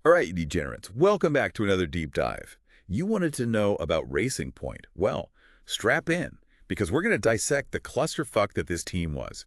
All right, you degenerates, welcome back to another deep dive. You wanted to know about Racing Point. Well, strap in, because we're going to dissect the clusterfuck that this team was.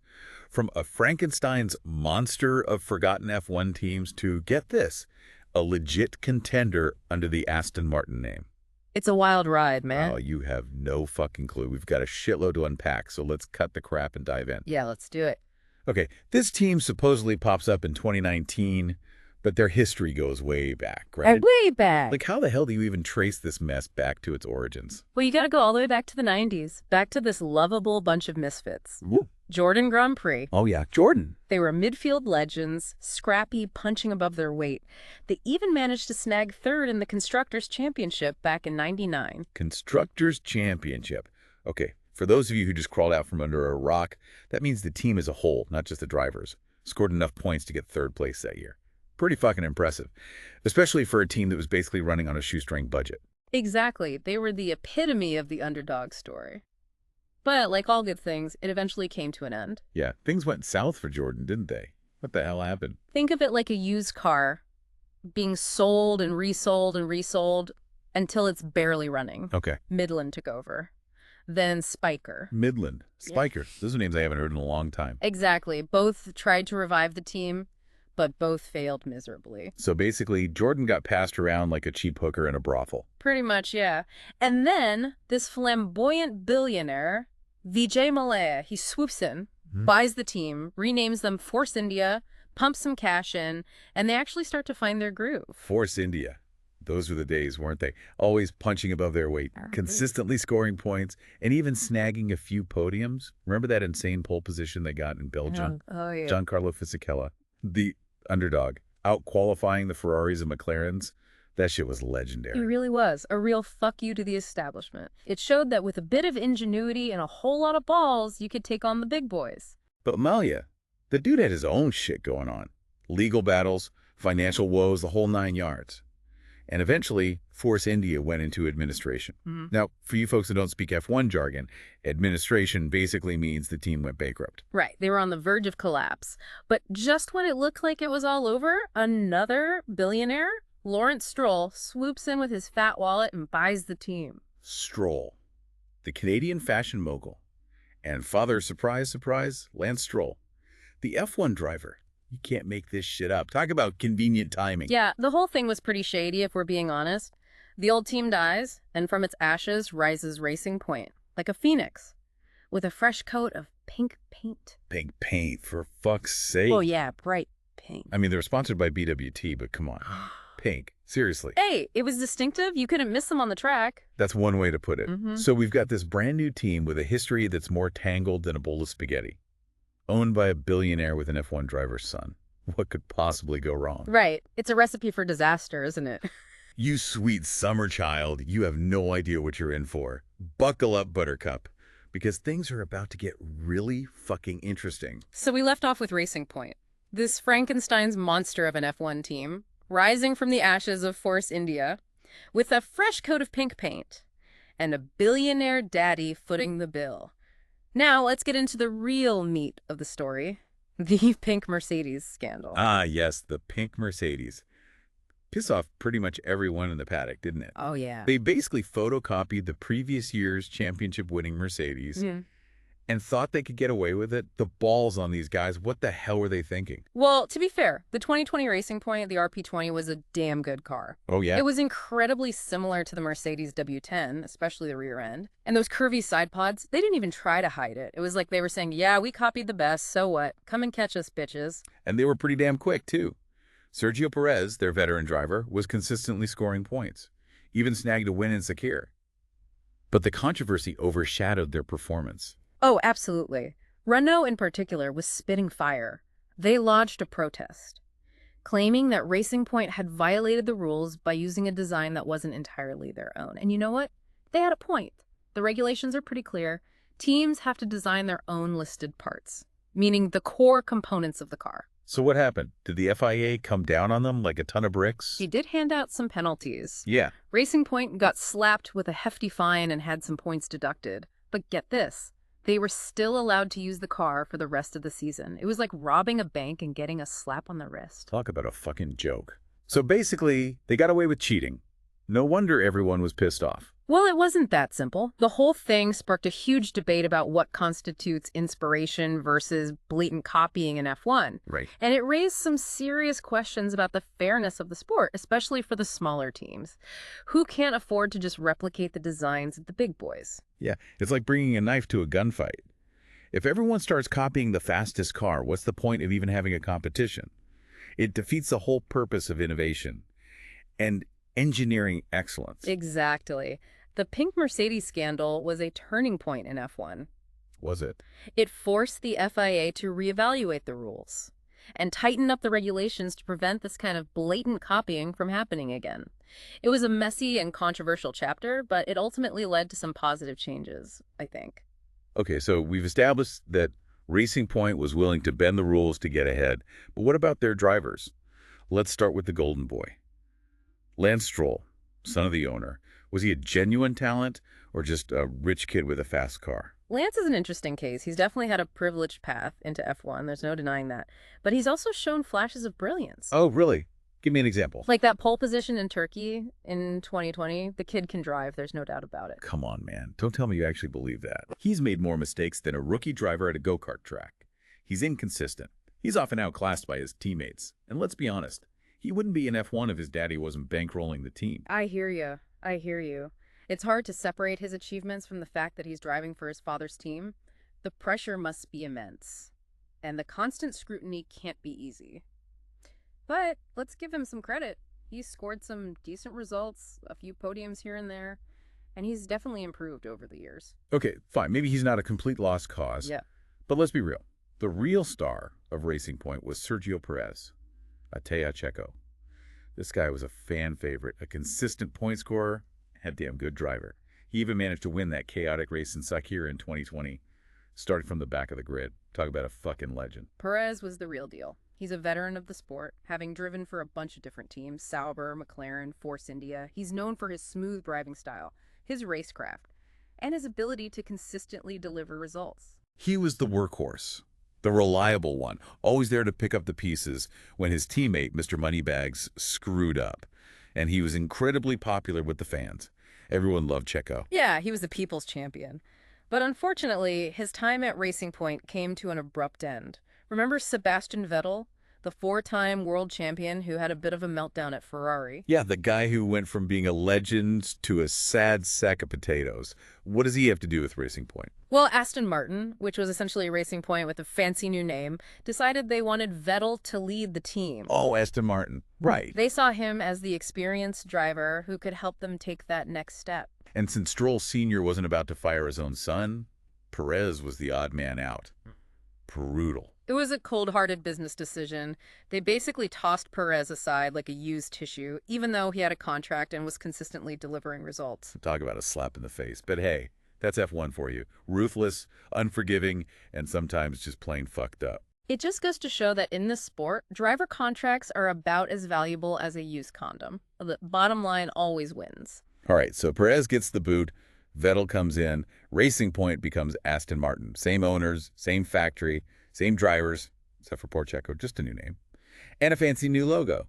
From a Frankenstein's monster of forgotten F1 teams to, get this, a legit contender under the Aston Martin name. It's a wild ride, man. Oh, you have no fucking clue. We've got a shitload to unpack, so let's cut the crap and dive in. Yeah, let's do it. Okay, this team supposedly pops up in 2019, but their history goes way back, right? Way back. Like, how the hell do you even trace this mess back to its origins? Well, you gotta go all the way back to the 90s. Back to this lovable bunch of misfits. Woo. Jordan Grand Prix. Oh, yeah, Jordan. They were midfield legends, scrappy, punching above their weight. They even managed to snag third in the Constructors' Championship back in '99. Constructors' Championship. Okay, for those of you who just crawled out from under a rock, that means the team as a whole, not just the drivers, scored enough points to get third place that year. Pretty fucking impressive, especially for a team that was basically running on a shoestring budget. Exactly. They were the epitome of the underdog story. But like all good things, it eventually came to an end. Yeah, things went south for Jordan, didn't they? What the hell happened? Think of it like a used car being sold and resold until it's barely running. Okay. Midland took over. Then Spiker. Midland. Spiker. Yeah. Those are names I haven't heard in a long time. Exactly. Both tried to revive the team, but both failed miserably. So basically, Jordan got passed around like a cheap hooker in a brothel. Pretty much, yeah. And then this flamboyant billionaire, Vijay Mallya, he swoops in, buys the team, renames them Force India, pumps some cash in, and they actually start to find their groove. Force India. Those were the days, weren't they? Always punching above their weight, consistently scoring points, and even snagging a few podiums. Remember that insane pole position they got in Belgium? Oh, yeah. Giancarlo Fisichella, the underdog, out-qualifying the Ferraris and McLarens. That shit was legendary. It really was. A real fuck you to the establishment. It showed that with a bit of ingenuity and a whole lot of balls, you could take on the big boys. But Mallya, the dude had his own shit going on. Legal battles, financial woes, the whole 9 yards. And eventually, Force India went into administration. Now, for you folks who don't speak F1 jargon, administration basically means the team went bankrupt. Right. They were on the verge of collapse. But just when it looked like it was all over, another billionaire, Lawrence Stroll, swoops in with his fat wallet and buys the team. Stroll, the Canadian fashion mogul. And father, surprise, surprise, Lance Stroll, the F1 driver. You can't make this shit up. Talk about convenient timing. Yeah, the whole thing was pretty shady, if we're being honest. The old team dies, and from its ashes rises Racing Point, like a phoenix, with a fresh coat of pink paint. Pink paint, for fuck's sake. Oh, yeah, bright pink. I mean, they're sponsored by BWT, but come on. Pink. Seriously. Hey, it was distinctive. You couldn't miss them on the track. That's one way to put it. So we've got this brand new team with a history that's more tangled than a bowl of spaghetti. Owned by a billionaire with an F1 driver's son. What could possibly go wrong? Right. It's a recipe for disaster, isn't it? You sweet summer child, you have no idea what you're in for. Buckle up, Buttercup, because things are about to get really fucking interesting. So we left off with Racing Point, this Frankenstein's monster of an F1 team, rising from the ashes of Force India, with a fresh coat of pink paint, and a billionaire daddy footing the bill. Now, let's get into the real meat of the story, the pink Mercedes scandal. Ah, yes, the pink Mercedes. Piss off pretty much everyone in the paddock, didn't it? Oh, yeah. They basically photocopied the previous year's championship-winning Mercedes and thought they could get away with it. The balls on these guys. What the hell were they thinking? Well, to be fair, the 2020 Racing Point, the RP20, was a damn good car. Oh, yeah? It was incredibly similar to the Mercedes W10, especially the rear end. And those curvy side pods, they didn't even try to hide it. It was like they were saying, yeah, we copied the best, so what? Come and catch us, bitches. And they were pretty damn quick, too. Sergio Perez, their veteran driver, was consistently scoring points, even snagged a win in Sakir. But the controversy overshadowed their performance. Oh, absolutely. Renault in particular was spitting fire. They lodged a protest, claiming that Racing Point had violated the rules by using a design that wasn't entirely their own. And you know what? They had a point. The regulations are pretty clear. Teams have to design their own listed parts, meaning the core components of the car. So what happened? Did the FIA come down on them like a ton of bricks? He did hand out some penalties. Yeah. Racing Point got slapped with a hefty fine and had some points deducted. But get this. They were still allowed to use the car for the rest of the season. It was like robbing a bank and getting a slap on the wrist. Talk about a fucking joke. So basically, they got away with cheating. No wonder everyone was pissed off. Well, it wasn't that simple. The whole thing sparked a huge debate about what constitutes inspiration versus blatant copying in F1. Right. And it raised some serious questions about the fairness of the sport, especially for the smaller teams, who can't afford to just replicate the designs of the big boys. Yeah, it's like bringing a knife to a gunfight. If everyone starts copying the fastest car, what's the point of even having a competition? It defeats the whole purpose of innovation and engineering excellence. Exactly. The pink Mercedes scandal was a turning point in F1. Was it? It forced the FIA to reevaluate the rules and tighten up the regulations to prevent this kind of blatant copying from happening again. It was a messy and controversial chapter, but it ultimately led to some positive changes, I think. Okay, so we've established that Racing Point was willing to bend the rules to get ahead. But what about their drivers? Let's start with the golden boy. Lance Stroll, son of the owner. Was he a genuine talent or just a rich kid with a fast car? Lance is an interesting case. He's definitely had a privileged path into F1. There's no denying that. But he's also shown flashes of brilliance. Oh, really? Give me an example. Like that pole position in Turkey in 2020. The kid can drive. There's no doubt about it. Come on, man. Don't tell me you actually believe that. He's made more mistakes than a rookie driver at a go-kart track. He's inconsistent. He's often outclassed by his teammates. And let's be honest, he wouldn't be in F1 if his daddy wasn't bankrolling the team. I hear you. I hear you. It's hard to separate his achievements from the fact that he's driving for his father's team. The pressure must be immense, and the constant scrutiny can't be easy. But let's give him some credit. He's scored some decent results, a few podiums here and there, and he's definitely improved over the years. Okay, fine. Maybe he's not a complete lost cause. Yeah. But let's be real. The real star of Racing Point was Sergio Perez, a Checo. This guy was a fan favorite, a consistent point scorer, a damn good driver. He even managed to win that chaotic race in Sakir in 2020, starting from the back of the grid. Talk about a fucking legend. Perez was the real deal. He's a veteran of the sport, having driven for a bunch of different teams, Sauber, McLaren, Force India. He's known for his smooth driving style, his racecraft, and his ability to consistently deliver results. He was the workhorse, the reliable one, always there to pick up the pieces when his teammate, Mr. Moneybags, screwed up. And he was incredibly popular with the fans. Everyone loved Checo. Yeah, he was the people's champion. But unfortunately, his time at Racing Point came to an abrupt end. Remember Sebastian Vettel, the four-time world champion who had a bit of a meltdown at Ferrari? Yeah, the guy who went from being a legend to a sad sack of potatoes. What does he have to do with Racing Point? Well, Aston Martin, which was essentially Racing Point with a fancy new name, decided they wanted Vettel to lead the team. Oh, Aston Martin. Right. They saw him as the experienced driver who could help them take that next step. And since Stroll Sr. wasn't about to fire his own son, Perez was the odd man out. Brutal. It was a cold-hearted business decision. They basically tossed Perez aside like a used tissue, even though he had a contract and was consistently delivering results. Talk about a slap in the face. But hey, that's F1 for you. Ruthless, unforgiving, and sometimes just plain fucked up. It just goes to show that in this sport, driver contracts are about as valuable as a used condom. The bottom line always wins. All right, so Perez gets the boot. Vettel comes in. Racing Point becomes Aston Martin. Same owners, same factory, same drivers, except for poor Checo, just a new name. And a fancy new logo.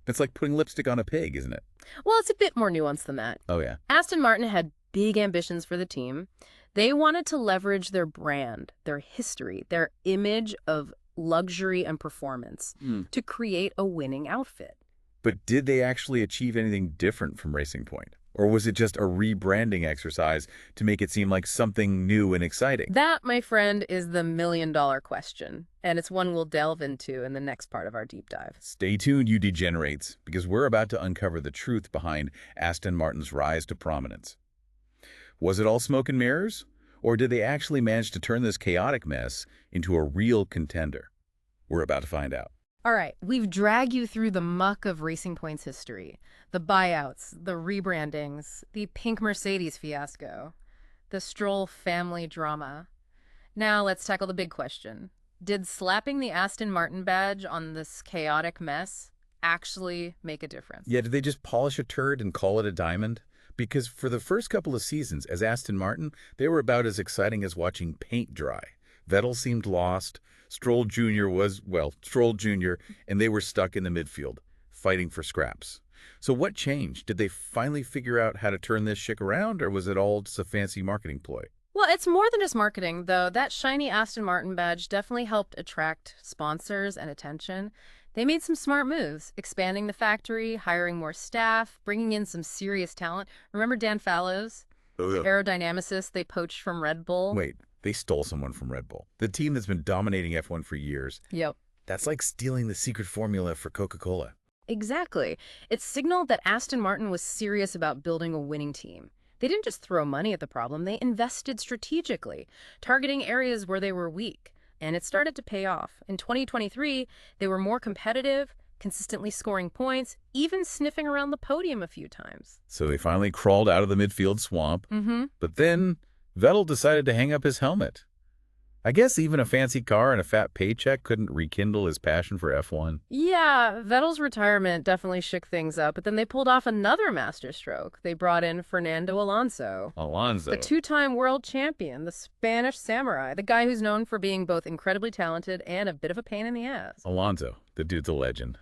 It's like putting lipstick on a pig, isn't it? Well, it's a bit more nuanced than that. Oh, yeah. Aston Martin had big ambitions for the team. They wanted to leverage their brand, their history, their image of luxury and performance to create a winning outfit. But did they actually achieve anything different from Racing Point? Or was it just a rebranding exercise to make it seem like something new and exciting? That, my friend, is the million-dollar question, and it's one we'll delve into in the next part of our deep dive. Stay tuned, you degenerates, because we're about to uncover the truth behind Aston Martin's rise to prominence. Was it all smoke and mirrors? Or did they actually manage to turn this chaotic mess into a real contender? We're about to find out. All right, we've dragged you through the muck of Racing Point's history. The buyouts, the rebrandings, the pink Mercedes fiasco, the Stroll family drama. Now let's tackle the big question. Did slapping the Aston Martin badge on this chaotic mess actually make a difference? Yeah, did they just polish a turd and call it a diamond? Because for the first couple of seasons as Aston Martin, they were about as exciting as watching paint dry. Vettel seemed lost. Stroll Jr. was, well, Stroll Jr., and they were stuck in the midfield. fighting for scraps. So what changed? Did they finally figure out how to turn this shit around, or was it all just a fancy marketing ploy? Well, it's more than just marketing, though. That shiny Aston Martin badge definitely helped attract sponsors and attention. They made some smart moves, expanding the factory, hiring more staff, bringing in some serious talent. Remember Dan Fallows, Oh, the yeah. aerodynamicist they poached from Red Bull? Wait, they stole someone from Red Bull, the team that's been dominating F1 for years. Yep. That's like stealing the secret formula for Coca-Cola. Exactly. It signaled that Aston Martin was serious about building a winning team. They didn't just throw money at the problem, they invested strategically, targeting areas where they were weak. And it started to pay off. In 2023, they were more competitive, consistently scoring points, even sniffing around the podium a few times. So they finally crawled out of the midfield swamp, but then Vettel decided to hang up his helmet. I guess even a fancy car and a fat paycheck couldn't rekindle his passion for F1. Yeah, Vettel's retirement definitely shook things up, but then they pulled off another masterstroke. They brought in Fernando Alonso. Alonso. The two-time world champion, the Spanish samurai, the guy who's known for being both incredibly talented and a bit of a pain in the ass. Alonso, the dude's a legend.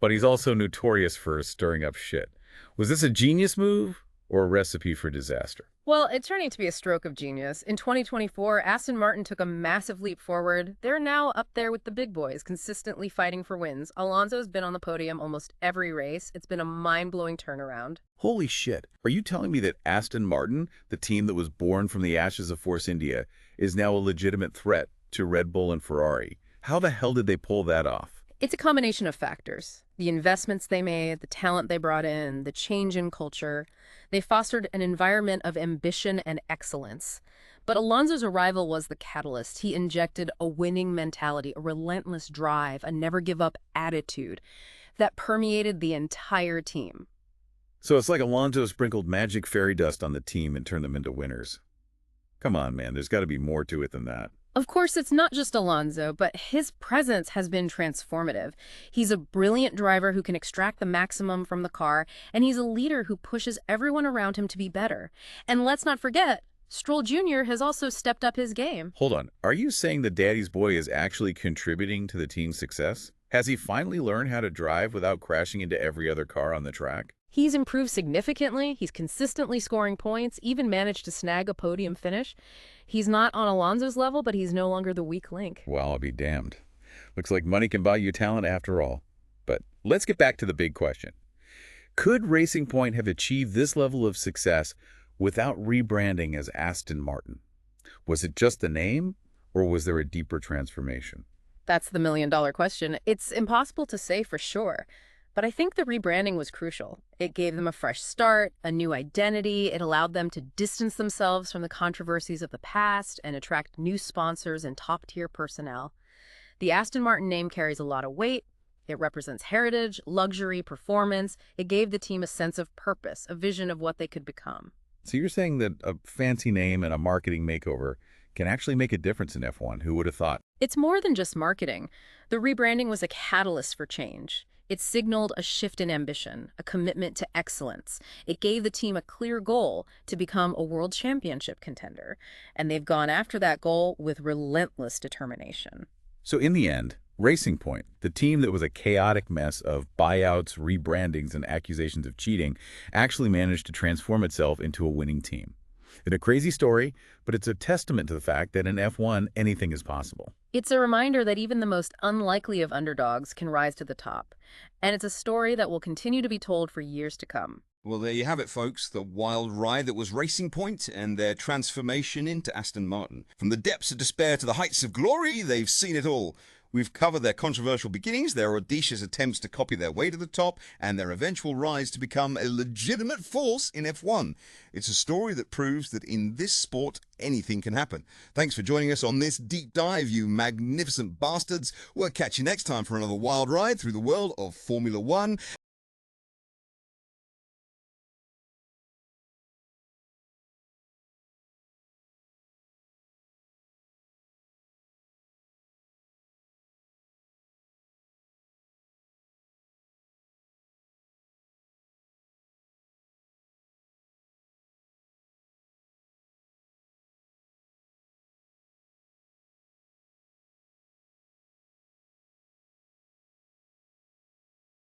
But he's also notorious for stirring up shit. Was this a genius move or a recipe for disaster? Well, it's turning to be a stroke of genius. In 2024, Aston Martin took a massive leap forward. They're now up there with the big boys, consistently fighting for wins. Alonso's been on the podium almost every race. It's been a mind-blowing turnaround. Holy shit. Are you telling me that Aston Martin, the team that was born from the ashes of Force India, is now a legitimate threat to Red Bull and Ferrari? How the hell did they pull that off? It's a combination of factors. The investments they made, the talent they brought in, the change in culture. They fostered an environment of ambition and excellence. But Alonso's arrival was the catalyst. He injected a winning mentality, a relentless drive, a never-give-up attitude that permeated the entire team. So it's like Alonso sprinkled magic fairy dust on the team and turned them into winners. Come on, man. There's got to be more to it than that. Of course, it's not just Alonso, but his presence has been transformative. He's a brilliant driver who can extract the maximum from the car, and he's a leader who pushes everyone around him to be better. And let's not forget, Stroll Jr. has also stepped up his game. Hold on. Are you saying that Daddy's boy is actually contributing to the team's success? Has he finally learned how to drive without crashing into every other car on the track? He's improved significantly. He's consistently scoring points, even managed to snag a podium finish. He's not on Alonso's level, but he's no longer the weak link. Well, I'll be damned. Looks like money can buy you talent after all. But let's get back to the big question. Could Racing Point have achieved this level of success without rebranding as Aston Martin? Was it just the name, or was there a deeper transformation? That's the million-dollar question. It's impossible to say for sure. But I think the rebranding was crucial. It gave them a fresh start, a new identity. It allowed them to distance themselves from the controversies of the past and attract new sponsors and top-tier personnel. The Aston Martin name carries a lot of weight. It represents heritage, luxury, performance. It gave the team a sense of purpose, a vision of what they could become. So you're saying that a fancy name and a marketing makeover can actually make a difference in F1. Who would have thought? It's more than just marketing. The rebranding was a catalyst for change. It signaled a shift in ambition, a commitment to excellence. It gave the team a clear goal to become a world championship contender, and they've gone after that goal with relentless determination. So in the end, Racing Point, the team that was a chaotic mess of buyouts, rebrandings, and accusations of cheating, actually managed to transform itself into a winning team. It's a crazy story, but it's a testament to the fact that in F1, anything is possible. It's a reminder that even the most unlikely of underdogs can rise to the top. And it's a story that will continue to be told for years to come. Well, there you have it, folks. The wild ride that was Racing Point and their transformation into Aston Martin. From the depths of despair to the heights of glory, they've seen it all. We've covered their controversial beginnings, their audacious attempts to copy their way to the top, and their eventual rise to become a legitimate force in F1. It's a story that proves that in this sport, anything can happen. Thanks for joining us on this deep dive, you magnificent bastards. We'll catch you next time for another wild ride through the world of Formula One.